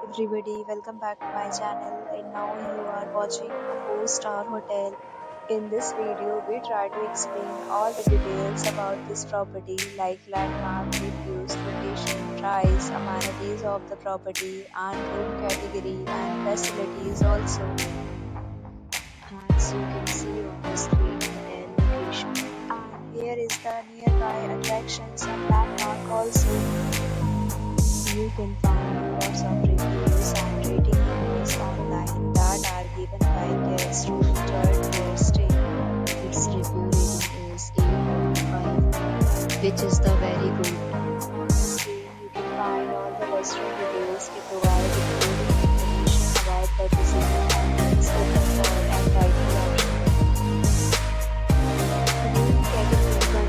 everybody, welcome back to my channel and now you are watching a 4-star hotel. In this video, we try to explain all the details about this property like landmark, reviews, location, price, amenities of the property and room category and facilities also. As you can see on the screen, hotel location. And here is the nearby attractions and landmark also. You can find lots of reviews and rating numbers online that are given by guests who enjoyed their stay. Its review rating is 8.5, which is the very good. Here you can find all the restaurant details. We provide including information about the visiting timings, open for and dining options. Room category 1.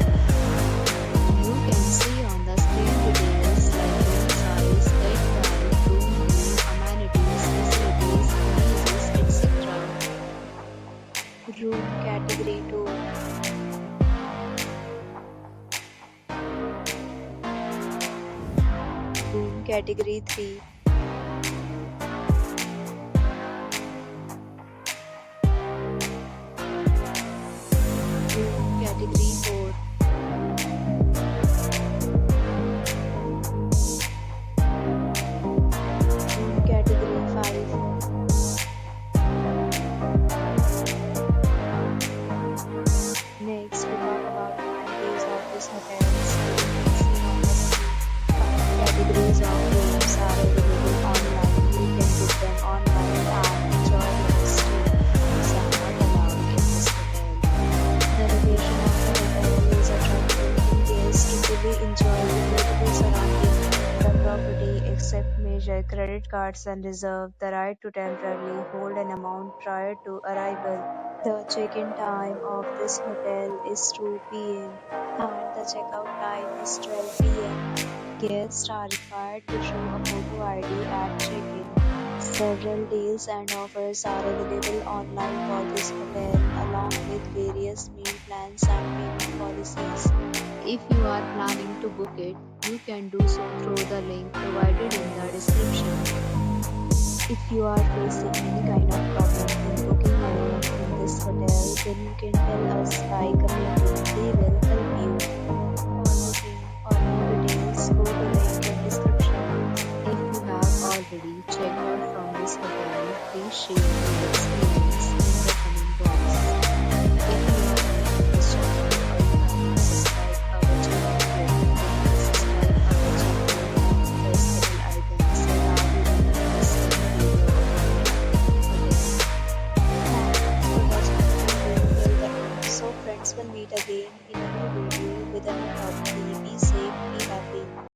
You can see on the screen details like room size, bed type, room view, amenities, facilities, amenities, etc. Room category 2. Room category 3. Room category 4. Room category 5. Next, we talk about amenities of this hotel. So you can see on the screen. Categories of rooms are available online. You can book them online and enjoy your stay. Pets are not allowed in this hotel. The location of the hotel is attractive guests to fully enjoy the beautiful surroundings. The property accepts major credit cards and reserves the right to temporarily hold an amount prior to arrival. The check-in time of this hotel is 2 p.m. and the checkout time is 12 p.m. Guests are required to show a photo ID at check-in. Several deals and offers are available online for this hotel, along with various meal plans and payment policies. If you are planning to book it, you can do so through the link provided in the description. If you are facing any kind of problem in booking a room in this hotel, then you can tell us by commenting. We will help you. For booking or more details, go to link in description. If you have already checked out from this hotel, please share your experience in the comment box. If you are new to this channel or you have not subscribed our channel yet, then please subscribe our channel and press the bell icon so that you will never miss any video of our hotel. Thanks for watching the video till the end. So friends, will meet again in a new video with a new topic.